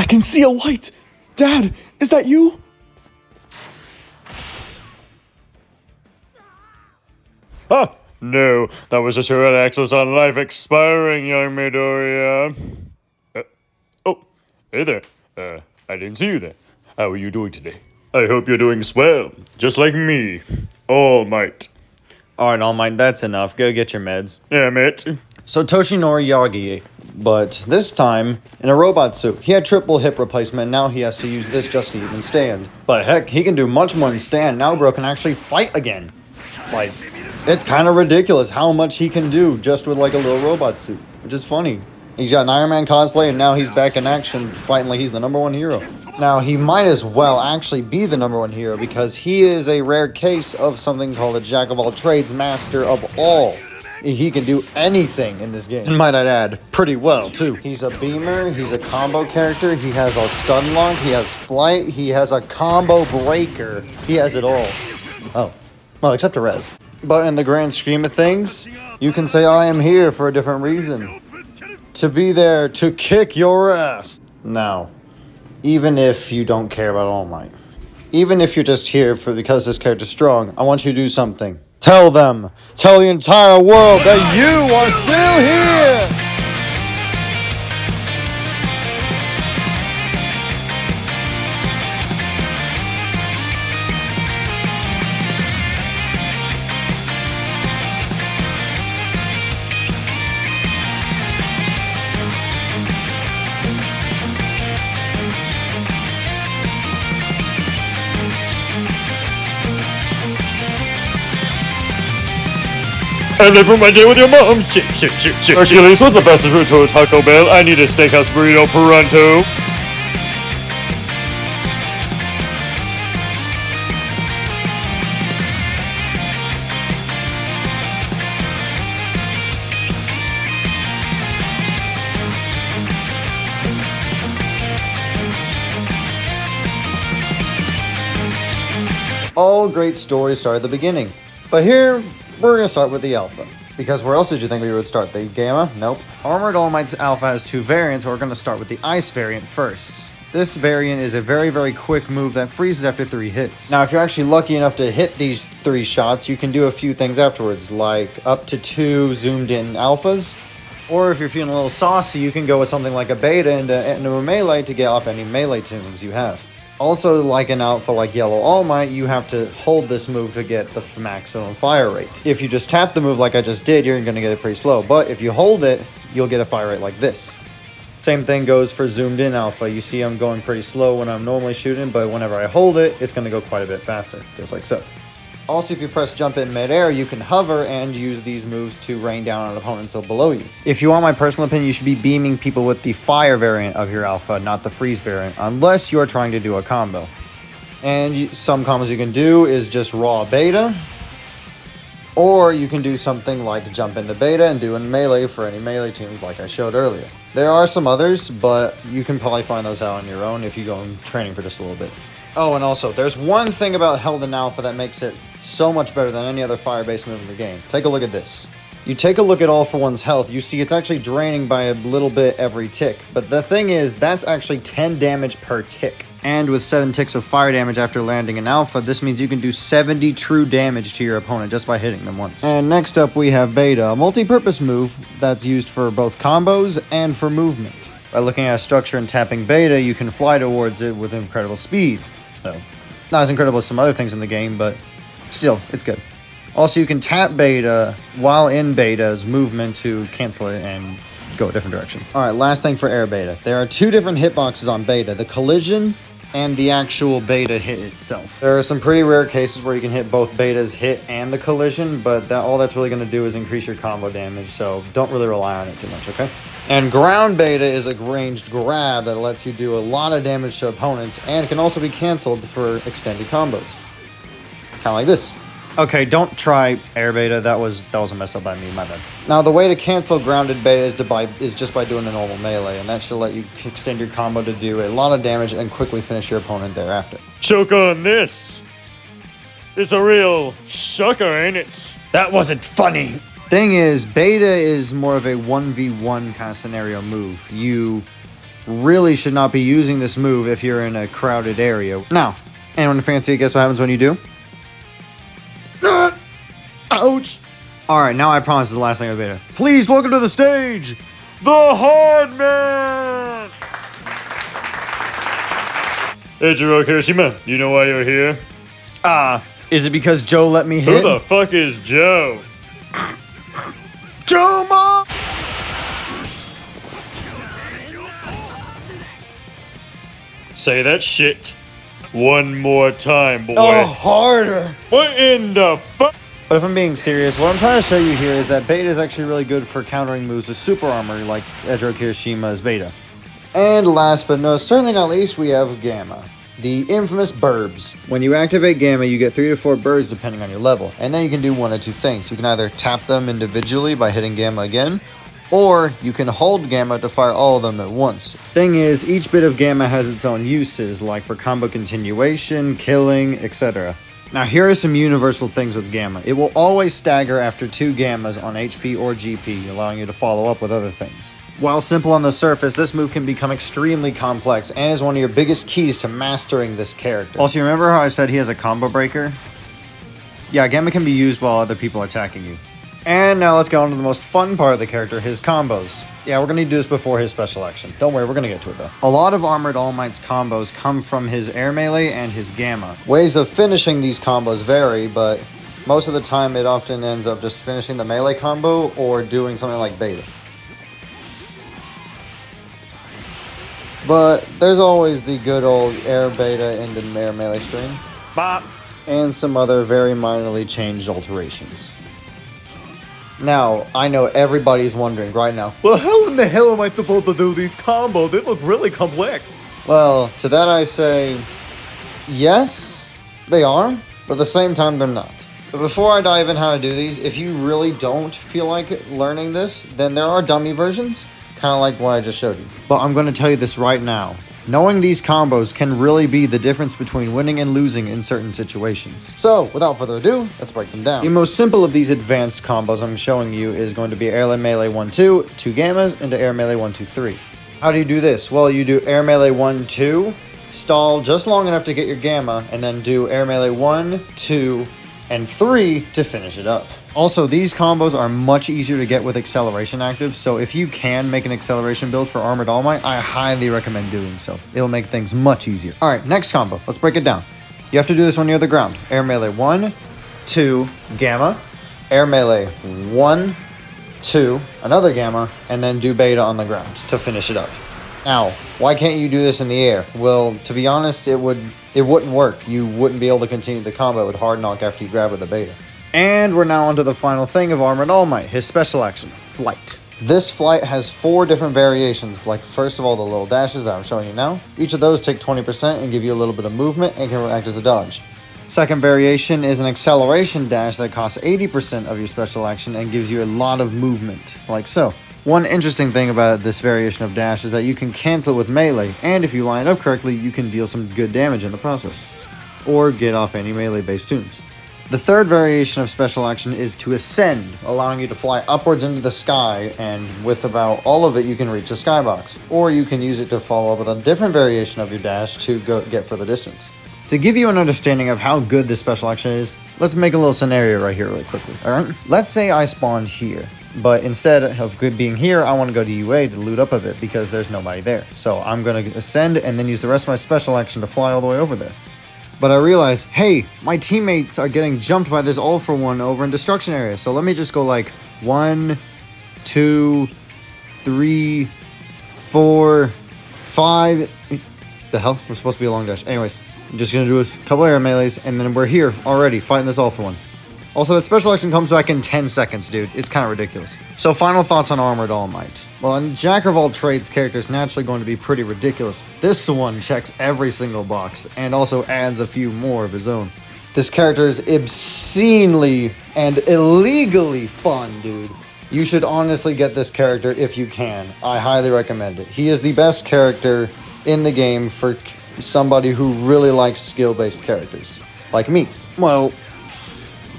can see a light! Dad, is that you? Ha! No, that was just your access on life expiring, young Midoriya. Oh, hey there. I didn't see you there. How are you doing today? I hope you're doing swell, just like me. All Might. Alright, All Might, that's enough. Go get your meds. Yeah, mate. So Toshinori Yagi, but this time in a robot suit. He had triple hip replacement, and now he has to use this just to even stand. But heck, he can do much more than stand. Now bro can actually fight again. Like, it's kind of ridiculous how much he can do just with like a little robot suit, which is funny. He's got an Iron Man cosplay, and now he's back in action fighting like he's the #1 hero. Now, he might as well actually be the #1 hero because he is a rare case of something called a jack of all trades, master of all. He can do anything in this game. And might I add, pretty well, too. He's a beamer, he's a combo character, he has a stun lock, he has flight, he has a combo breaker. He has it all. Oh, well, except a res. But in the grand scheme of things, you can say I am here for a different reason. To be there to kick your ass. Now, even if you don't care about All Might, even if you're just here because this character's strong, I want you to do something. Tell them, tell the entire world that you are still here! And then for my day with your mom. Shit. Hercules, what's the best route to a Taco Bell? I need a steakhouse burrito pronto. All great stories start at the beginning. But here, we're going to start with the Alpha. Because where else did you think we would start? The Gamma? Nope. Armored All Might's Alpha has 2 variants. We're going to start with the Ice variant first. This variant is a very, very quick move that freezes after 3 hits. Now, if you're actually lucky enough to hit these 3 shots, you can do a few things afterwards, like up to 2 zoomed in Alphas. Or if you're feeling a little saucy, you can go with something like a Beta into a melee to get off any melee tunings you have. Also, like an Alpha like Yellow All Might, you have to hold this move to get the maximum fire rate. If you just tap the move like I just did, you're going to get it pretty slow. But if you hold it, you'll get a fire rate like this. Same thing goes for zoomed in Alpha. You see I'm going pretty slow when I'm normally shooting, but whenever I hold it, it's going to go quite a bit faster, just like so. Also, if you press jump in midair, you can hover and use these moves to rain down on opponents below you. If you want my personal opinion, you should be beaming people with the fire variant of your Alpha, not the freeze variant, unless you're trying to do a combo. And some combos you can do is just raw Beta, or you can do something like jump into Beta and do a melee for any melee teams like I showed earlier. There are some others, but you can probably find those out on your own if you go in training for just a little bit. Oh, and also, there's one thing about Held in Alpha that makes it so much better than any other fire-based move in the game. Take a look at this. You take a look at All For One's health, you see it's actually draining by a little bit every tick. But the thing is, that's actually 10 damage per tick. And with 7 ticks of fire damage after landing in Alpha, this means you can do 70 true damage to your opponent just by hitting them once. And next up we have Beta, a multi-purpose move that's used for both combos and for movement. By looking at a structure and tapping Beta, you can fly towards it with incredible speed. So, not as incredible as some other things in the game, but still, it's good. Also, you can tap Beta while in Beta's movement to cancel it and go a different direction. Alright, last thing for Air Beta. There are 2 different hitboxes on Beta, the collision and the actual Beta hit itself. There are some pretty rare cases where you can hit both Beta's hit and the collision, but all that's really going to do is increase your combo damage, so don't really rely on it too much, okay? And Ground Beta is a ranged grab that lets you do a lot of damage to opponents and can also be canceled for extended combos. Kind of like this. Okay, don't try Air Beta. That was a mess up by me, my bad. Now, the way to cancel Grounded Beta is just by doing a normal melee, and that should let you extend your combo to do a lot of damage and quickly finish your opponent thereafter. Choke on this. It's a real sucker, ain't it? That wasn't funny. Thing is, Beta is more of a 1v1 kind of scenario move. You really should not be using this move if you're in a crowded area. Now, anyone fancy guess what happens when you do? Ouch! Alright, now I promise is the last thing of beta. Please welcome to the stage, The Hard Man! Hey, Jiro Kirishima, you know why you're here? Is it because Joe let me hit? Who the fuck is Joe? Joe Mom! Say that shit one more time, boy. Oh, harder! What in the fuck? But if I'm being serious, what I'm trying to show you here is that beta is actually really good for countering moves with super armor like Edro Kirishima's beta. And last but certainly not least, we have Gamma, the infamous burbs. When you activate Gamma, you get 3 to 4 birds depending on your level, and then you can do one of two things. You can either tap them individually by hitting Gamma again, or you can hold Gamma to fire all of them at once. Thing is, each bit of Gamma has its own uses, like for combo continuation, killing, etc. Now here are some universal things with Gamma. It will always stagger after 2 Gammas on HP or GP, allowing you to follow up with other things. While simple on the surface, this move can become extremely complex and is one of your biggest keys to mastering this character. Also, you remember how I said he has a combo breaker? Yeah, Gamma can be used while other people are attacking you. And now let's go on to the most fun part of the character, his combos. Yeah, we're going to do this before his special action. Don't worry, we're going to get to it though. A lot of Armored All Might's combos come from his air melee and his Gamma. Ways of finishing these combos vary, but most of the time it often ends up just finishing the melee combo or doing something like beta. But there's always the good old air beta into air melee stream. Bop. And some other very minorly changed alterations. Now, I know everybody's wondering right now, Well, how in the hell am I supposed to do these combos? They look really complex. well, to that I say, yes, they are, but at the same time, they're not. But before I dive in how to do these, if you really don't feel like learning this, then there are dummy versions, kind of like what I just showed you. But I'm going to tell you this right now. Knowing these combos can really be the difference between winning and losing in certain situations. So, without further ado, let's break them down. The most simple of these advanced combos I'm showing you is going to be air melee 1-2, 2 Gammas, into air melee 1-2-3. How do you do this? Well, you do air melee 1-2, stall just long enough to get your Gamma, and then do air melee 1, 2, and 3 to finish it up. Also, these combos are much easier to get with acceleration active, so if you can make an acceleration build for Armored All Might, I highly recommend doing so. It'll make things much easier. Alright, next combo. Let's break it down. You have to do this when you're on the ground. Air melee 1, 2, Gamma, air melee 1, 2, another Gamma, and then do beta on the ground to finish it up. Now, why can't you do this in the air? Well, to be honest, it wouldn't work. You wouldn't be able to continue the combo with Hard Knock after you grab with the beta. And we're now onto the final thing of Armored All Might, his special action, Flight. This flight has 4 different variations, like first of all the little dashes that I'm showing you now. Each of those take 20% and give you a little bit of movement and can act as a dodge. Second variation is an acceleration dash that costs 80% of your special action and gives you a lot of movement, like so. One interesting thing about this variation of dash is that you can cancel with melee, and if you line it up correctly, you can deal some good damage in the process, or get off any melee-based tunes. The third variation of special action is to ascend, allowing you to fly upwards into the sky, and with about all of it you can reach a skybox, or you can use it to follow up with a different variation of your dash to get further distance. To give you an understanding of how good this special action is, let's make a little scenario right here really quickly, alright? Let's say I spawned here, but instead of being here, I want to go to UA to loot up a bit because there's nobody there. So I'm going to ascend and then use the rest of my special action to fly all the way over there. But I realize, hey, my teammates are getting jumped by this all-for-one over in destruction area. So let me just go like 1, 2, 3, 4, 5. The hell? We're supposed to be a long dash. Anyways, I'm just going to do a couple air melees and then we're here already fighting this all-for-one. Also, that special action comes back in 10 seconds, dude. It's kind of ridiculous. So, final thoughts on Armored All Might. Well, a Jack of all trades character is naturally going to be pretty ridiculous. This one checks every single box, and also adds a few more of his own. This character is obscenely and illegally fun, dude. You should honestly get this character if you can. I highly recommend it. He is the best character in the game for somebody who really likes skill-based characters. Like me. Well,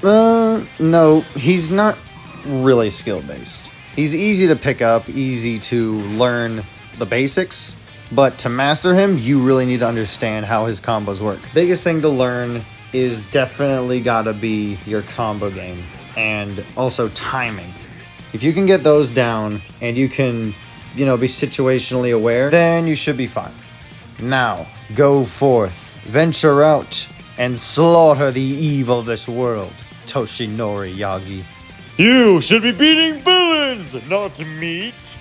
no, he's not really skill-based. He's easy to pick up, easy to learn the basics, But to master him, you really need to understand how his combos work. Biggest thing to learn is definitely gotta be your combo game and also timing. If you can get those down and you can, be situationally aware, then you should be fine. Now, go forth, venture out, and slaughter the evil of this world, Toshinori Yagi. You should be beating villains, not meat.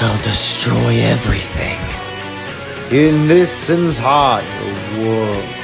I'll destroy everything in this entire world.